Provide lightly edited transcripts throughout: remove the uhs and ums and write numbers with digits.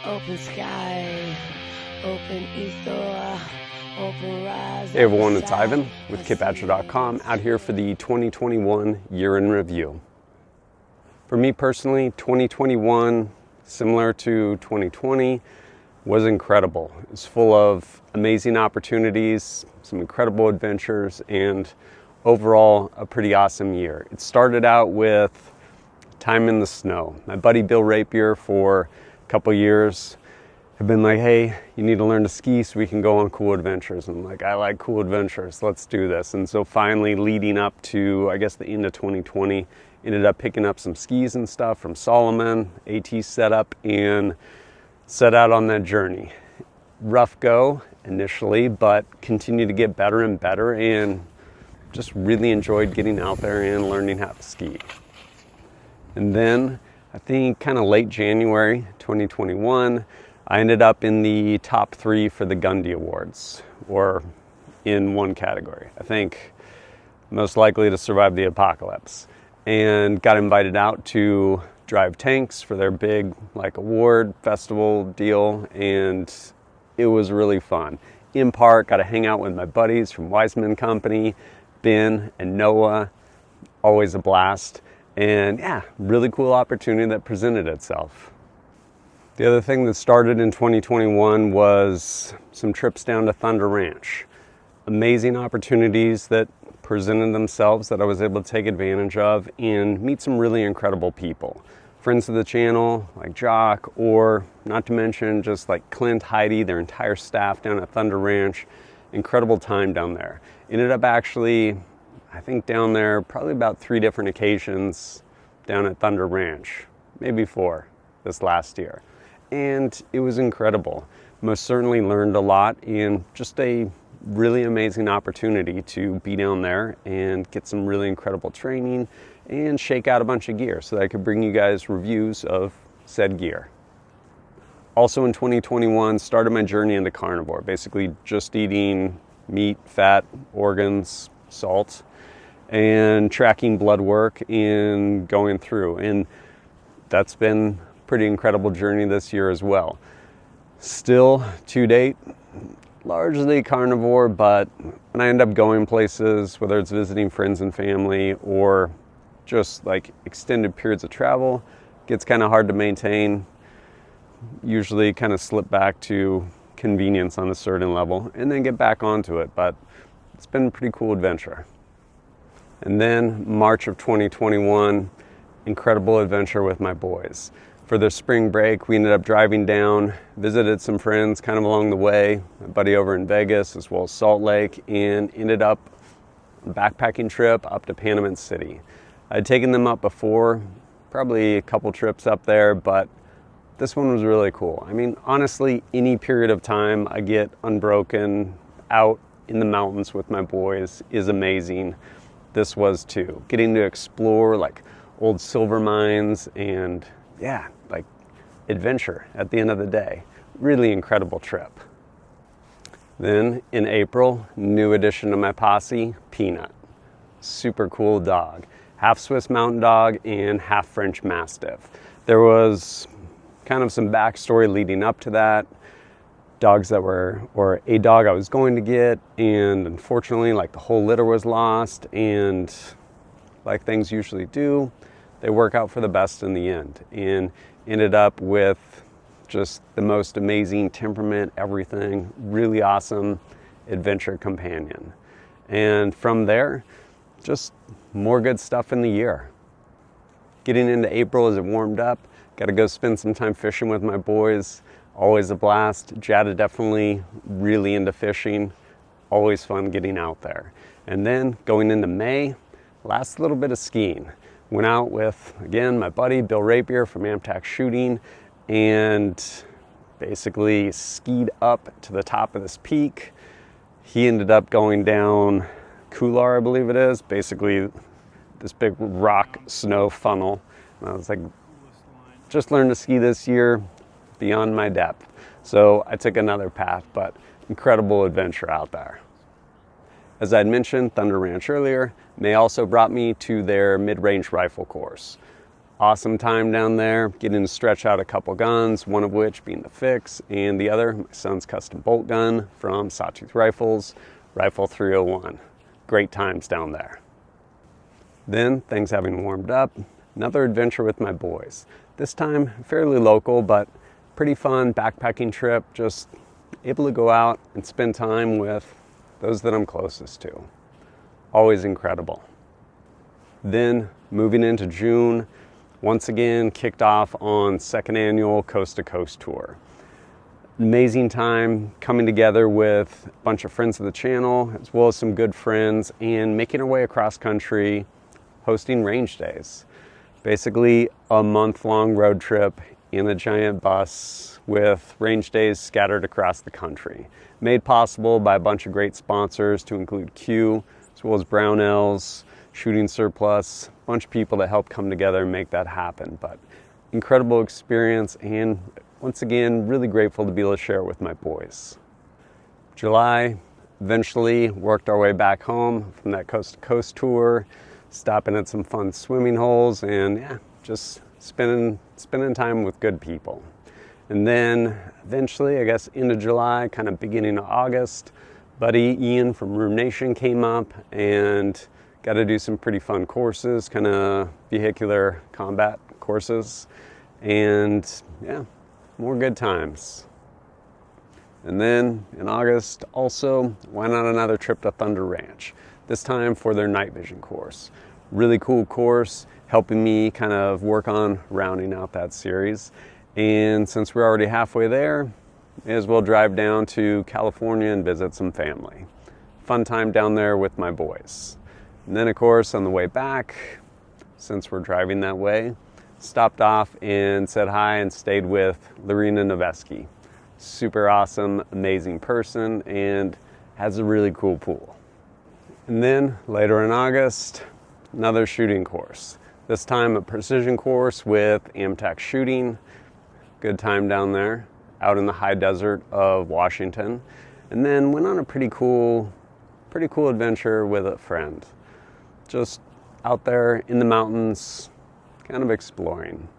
Open sky, open ether, open rise. Hey everyone, it's Ivan with KitBadger.com out here for the 2021 year in review. For me personally, 2021, similar to 2020, was incredible. It's full of amazing opportunities, some incredible adventures, and overall a pretty awesome year. It started out with time in the snow. My buddy Bill Rapier for a couple years have been like, hey, you need to learn to ski so we can go on cool adventures. And I'm like, I like cool adventures, let's do this. And so finally, leading up to, I guess, the end of 2020, ended up picking up some skis and stuff from Solomon, AT setup, and set out on that journey. Rough go initially, but continued to get better and better, and just really enjoyed getting out there and learning how to ski. And then I think kind of late January 2021, I ended up in the top 3 for the Gundy Awards, or in one category. I think most likely to survive the apocalypse, and got invited out to drive tanks for their big award festival deal, and it was really fun. In part, got to hang out with my buddies from Wiseman Company, Ben and Noah, always a blast. And yeah, really cool opportunity that presented itself. The other thing that started in 2021 was some trips down to Thunder Ranch. Amazing opportunities that presented themselves that I was able to take advantage of and meet some really incredible people. Friends of the channel like Jock, or not to mention just like Clint, Heidi, their entire staff down at Thunder Ranch. Incredible time down there. Ended up actually, I think down there probably about 3 different occasions down at Thunder Ranch, maybe 4 this last year. And it was incredible. Most certainly learned a lot, and just a really amazing opportunity to be down there and get some really incredible training and shake out a bunch of gear so that I could bring you guys reviews of said gear. Also in 2021, started my journey into carnivore, basically just eating meat, fat, organs, salt, and tracking blood work and going through. And that's been a pretty incredible journey this year as well. Still, to date, largely carnivore, but when I end up going places, whether it's visiting friends and family or just like extended periods of travel, gets kind of hard to maintain. Usually kind of slip back to convenience on a certain level and then get back onto it, but it's been a pretty cool adventure. And then March of 2021, incredible adventure with my boys. For their spring break, we ended up driving down, visited some friends kind of along the way, my buddy over in Vegas as well as Salt Lake, and ended up a backpacking trip up to Panamint City. I'd taken them up before, probably a couple trips up there, but this one was really cool. I mean, honestly, any period of time I get unbroken out in the mountains with my boys is amazing. This was too. Getting to explore like old silver mines and yeah, like adventure at the end of the day. Really incredible trip. Then in April, new addition to my posse, Peanut. Super cool dog. Half Swiss Mountain Dog and half French Mastiff. There was kind of some backstory leading up to that. Dogs that were, or a dog I was going to get, and unfortunately like the whole litter was lost, and like things usually do, they work out for the best in the end, and ended up with just the most amazing temperament, everything, really awesome adventure companion. And from there, just more good stuff in the year. Getting into April as it warmed up, got to go spend some time fishing with my boys. Always a blast. Jada definitely really into fishing. Always fun getting out there. And then going into May, last little bit of skiing. Went out with, again, my buddy Bill Rapier from Amtac Shooting, and basically skied up to the top of this peak. He ended up going down Couloir, I believe it is, basically this big rock snow funnel. And I was like, just learned to ski this year, beyond my depth. So I took another path, but incredible adventure out there. As I'd mentioned, Thunder Ranch earlier, May also brought me to their mid-range rifle course. Awesome time down there, getting to stretch out a couple guns, one of which being the Fix, and the other, my son's custom bolt gun from Sawtooth Rifles, Rifle 301. Great times down there. Then, things having warmed up, another adventure with my boys. This time, fairly local, but pretty fun backpacking trip, just able to go out and spend time with those that I'm closest to. Always incredible. Then, moving into June, once again kicked off on second annual Coast to Coast tour. Amazing time coming together with a bunch of friends of the channel, as well as some good friends, and making our way across country, hosting range days. Basically a month-long road trip in a giant bus with range days scattered across the country. Made possible by a bunch of great sponsors to include Q, as well as Brownells, Shooting Surplus, a bunch of people that helped come together and make that happen. But incredible experience, and once again, really grateful to be able to share it with my boys. July, eventually worked our way back home from that Coast to Coast tour, stopping at some fun swimming holes, and yeah, just spending time with good people. And then eventually, I guess into July, kind of beginning of August, buddy Ian from Room Nation came up and got to do some pretty fun courses, kind of vehicular combat courses, and yeah, more good times. And then in August also went on another trip to Thunder Ranch, this time for their night vision course. Really cool course, helping me kind of work on rounding out that series. And since we're already halfway there, may as well drive down to California and visit some family. Fun time down there with my boys. And then, of course, on the way back, since we're driving that way, stopped off and said hi and stayed with Larina Noveski. Super awesome, amazing person, and has a really cool pool. And then, later in August, another shooting course. This time a precision course with Amtac Shooting. Good time down there, out in the high desert of Washington. And then went on a pretty cool adventure with a friend. Just out there in the mountains, kind of exploring.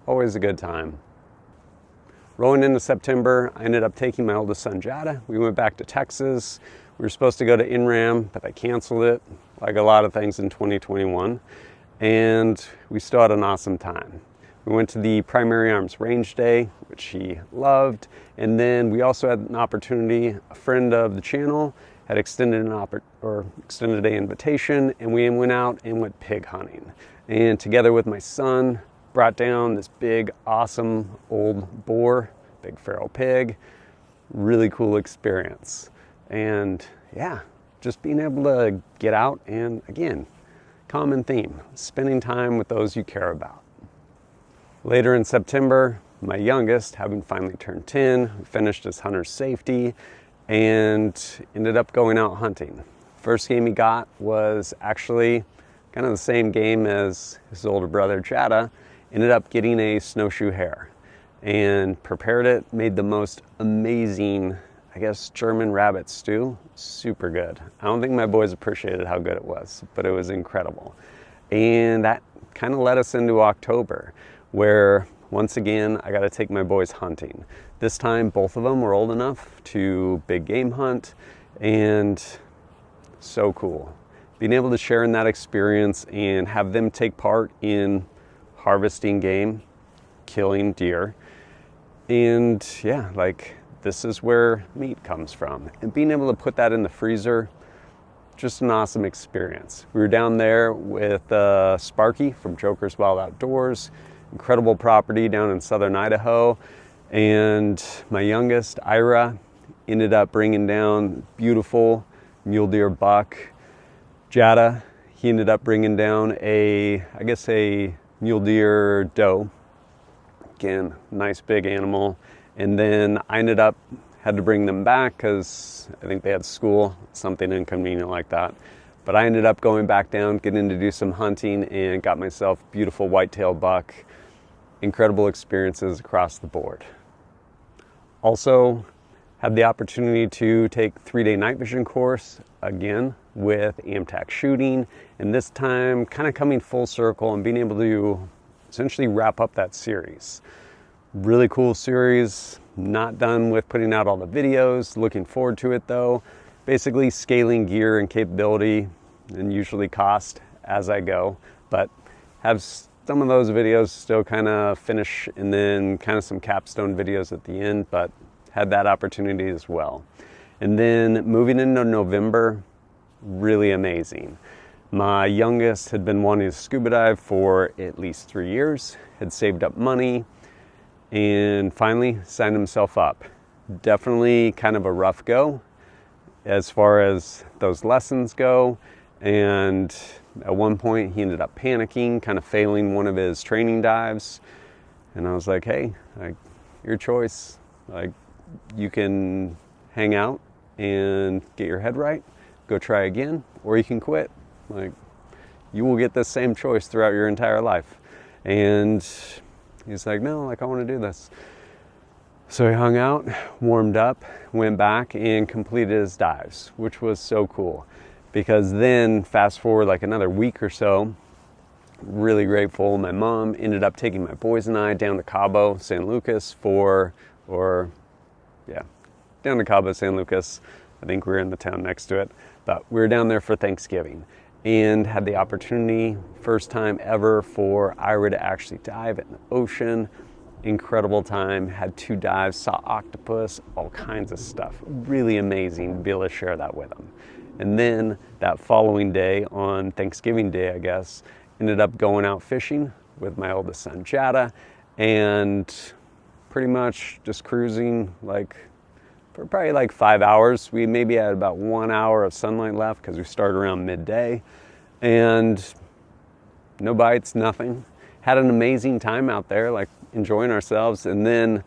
Always a good time. Rolling into September, I ended up taking my oldest son, Jada. We went back to Texas. We were supposed to go to NRAM, but I canceled it, like a lot of things in 2021. And we still had an awesome time. We went to the Primary Arms Range Day, which he loved. And then we also had an opportunity, a friend of the channel had extended an invitation, and we went out and went pig hunting. And together with my son, brought down this big, awesome old boar, big feral pig. Really cool experience. And yeah, just being able to get out and, again, common theme, spending time with those you care about. Later in September, my youngest, having finally turned 10, finished his hunter's safety, and ended up going out hunting. First game he got was actually kind of the same game as his older brother, Jada. Ended up getting a snowshoe hare and prepared it, made the most amazing, I guess, German rabbit stew. Super good. I don't think my boys appreciated how good it was, but it was incredible. And that kind of led us into October, where once again, I got to take my boys hunting. This time, both of them were old enough to big game hunt, and so cool. Being able to share in that experience and have them take part in harvesting game, killing deer, and yeah, like, this is where meat comes from. And being able to put that in the freezer, just an awesome experience. We were down there with Sparky from Joker's Wild Outdoors, incredible property down in southern Idaho. And my youngest, Ira, ended up bringing down beautiful mule deer buck. Jada, he ended up bringing down a mule deer doe. Again, nice big animal. And then I had to bring them back because I think they had school, something inconvenient like that. But I ended up going back down, getting to do some hunting, and got myself beautiful whitetail buck. Incredible experiences across the board. Also, had the opportunity to take 3-day night vision course, again, with Amtac Shooting, and this time kind of coming full circle and being able to essentially wrap up that series. Really cool series. Not done with putting out all the videos. Looking forward to it though. Basically scaling gear and capability and usually cost as I go, but have some of those videos still kind of finish, and then kind of some capstone videos at the end, but had that opportunity as well. And then moving into November, really amazing. My youngest had been wanting to scuba dive for at least 3 years, had saved up money, and finally signed himself up. Definitely kind of a rough go as far as those lessons go. And at one point he ended up panicking, kind of failing one of his training dives. And I was like, hey, your choice. Like, you can hang out and get your head right, go try again, or you can quit. Like, you will get the same choice throughout your entire life. And he's like, no, like, I want to do this. So he hung out, warmed up, went back and completed his dives, which was so cool. Because then fast forward like another week or so, really grateful. My mom ended up taking my boys and I down to Cabo San Lucas down to Cabo San Lucas. I think we were in the town next to it, but we were down there for Thanksgiving and had the opportunity, first time ever, for Ira to actually dive in the ocean. Incredible time, had 2 dives, saw octopus, all kinds of stuff. Really amazing to be able to share that with them. And then that following day, on Thanksgiving Day, I guess, ended up going out fishing with my oldest son, Jada, and pretty much just cruising like for probably like 5 hours. We maybe had about 1 hour of sunlight left because we started around midday, and no bites, nothing. Had an amazing time out there, like enjoying ourselves. And then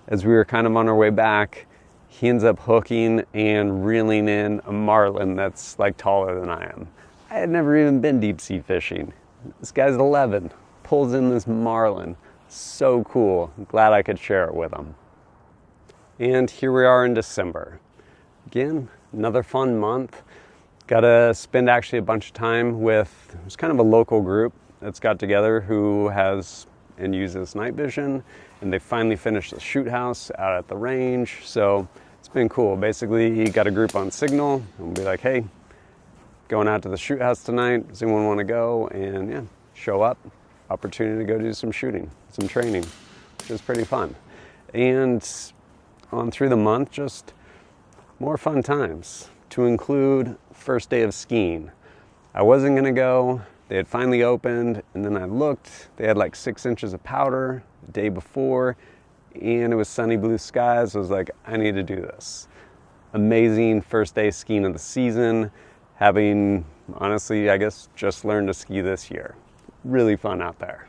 as we were kind of on our way back, he ends up hooking and reeling in a marlin that's like taller than I am. I had never even been deep sea fishing. This guy's 11, pulls in this marlin. So cool. I'm glad I could share it with him. And here we are in December. Again, another fun month. Got to spend actually a bunch of time with, it's kind of a local group that's got together who has and uses night vision, and they finally finished the shoot house out at the range. So it's been cool. Basically, he got a group on Signal and we'll be like, hey, going out to the shoot house tonight. Does anyone want to go? And yeah, show up. Opportunity to go do some shooting, some training, which is pretty fun. And on through the month, just more fun times, to include first day of skiing. I wasn't gonna go. They had finally opened, and then I looked. They had like 6 inches of powder the day before, and it was sunny blue skies. I was like, I need to do this. Amazing first day skiing of the season. Having, honestly, I guess, just learned to ski this year. Really fun out there.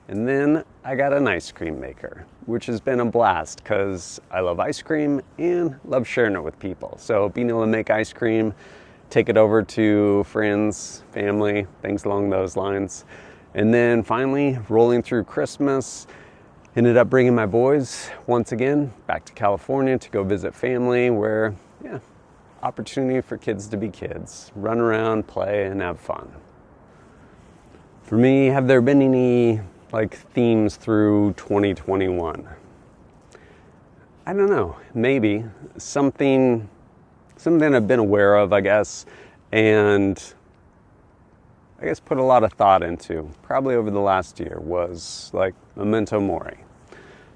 And then I got an ice cream maker, which has been a blast because I love ice cream and love sharing it with people. So being able to make ice cream, take it over to friends, family, things along those lines. And then finally, rolling through Christmas, ended up bringing my boys once again back to California to go visit family, where, yeah, opportunity for kids to be kids, run around, play, and have fun. For me, have there been any themes through 2021? I don't know, maybe something I've been aware of, I guess, and I guess, put a lot of thought into, probably over the last year, was like memento mori.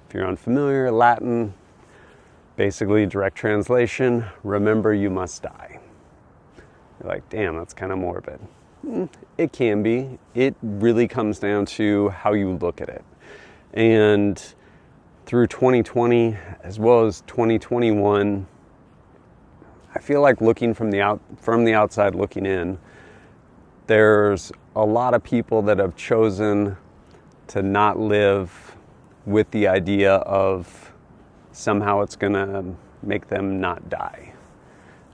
If you're unfamiliar, Latin, basically direct translation, remember you must die. You're like, damn, that's kind of morbid. It can be. It really comes down to how you look at it. And through 2020 as well as 2021, I feel like looking from the outside looking in, there's a lot of people that have chosen to not live with the idea of somehow it's gonna make them not die.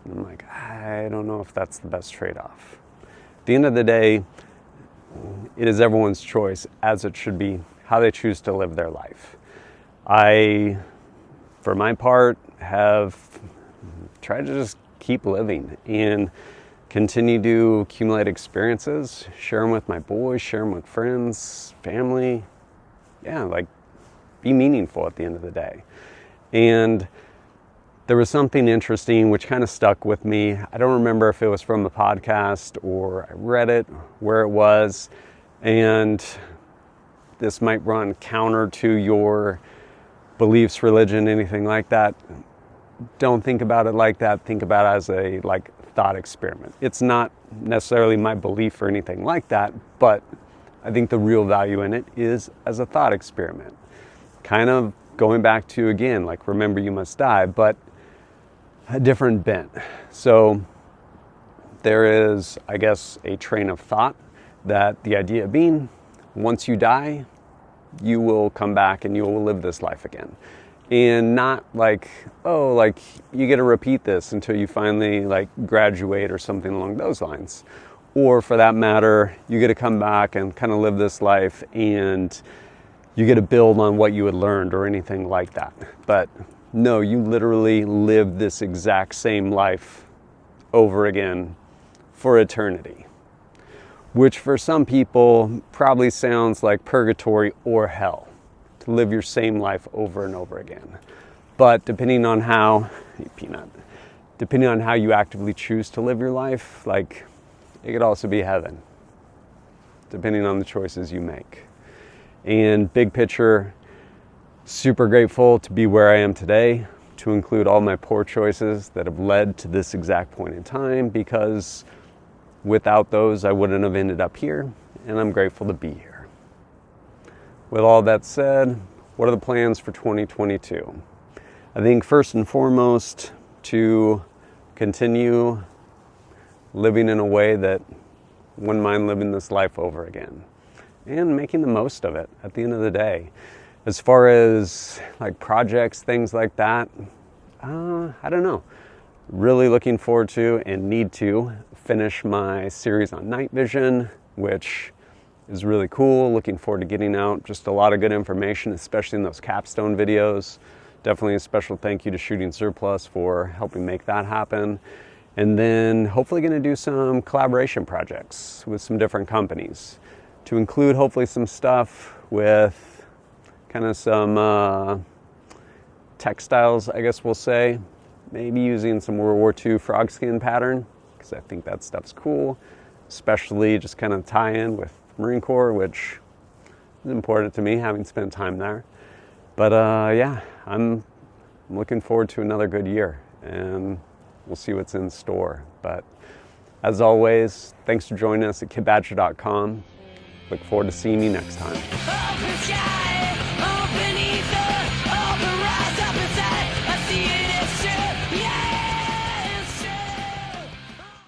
And I'm like, I don't know if that's the best trade-off. At the end of the day, it is everyone's choice, as it should be, how they choose to live their life. I, for my part, have tried to just keep living and continue to accumulate experiences, share them with my boys, share them with friends, family. Yeah, like, be meaningful at the end of the day. And there was something interesting which kind of stuck with me. I don't remember if it was from a podcast or I read it, where it was. And this might run counter to your beliefs, religion, anything like that. Don't think about it like that. Think about it as a thought experiment. It's not necessarily my belief or anything like that, but I think the real value in it is as a thought experiment. Kind of going back to, again, like remember you must die, but a different bent. So there is, I guess, a train of thought that the idea being, once you die, you will come back and you will live this life again. And not like, oh, like you get to repeat this until you finally graduate or something along those lines. Or for that matter, you get to come back and kind of live this life and you get to build on what you had learned or anything like that. But no, you literally live this exact same life over again for eternity. Which for some people probably sounds like purgatory or hell, to live your same life over and over again. But depending on how you actively choose to live your life, it could also be heaven, depending on the choices you make. And big picture, super grateful to be where I am today, to include all my poor choices that have led to this exact point in time, because without those, I wouldn't have ended up here, and I'm grateful to be here. With all that said, what are the plans for 2022? I think first and foremost, to continue living in a way that wouldn't mind living this life over again and making the most of it at the end of the day. As far as projects, things like that, I don't know. Really looking forward to and need to finish my series on night vision, which is really cool. Looking forward to getting out just a lot of good information, especially in those capstone videos. Definitely a special thank you to Shooting Surplus for helping make that happen. And then hopefully going to do some collaboration projects with some different companies to include hopefully some stuff with kind of some textiles, I guess we'll say. Maybe using some World War II frog skin pattern, because I think that stuff's cool, especially just kind of tie in with Marine Corps, which is important to me, having spent time there. But yeah, I'm looking forward to another good year, and we'll see what's in store. But as always, thanks for joining us at kidbadger.com. Look forward to seeing you next time.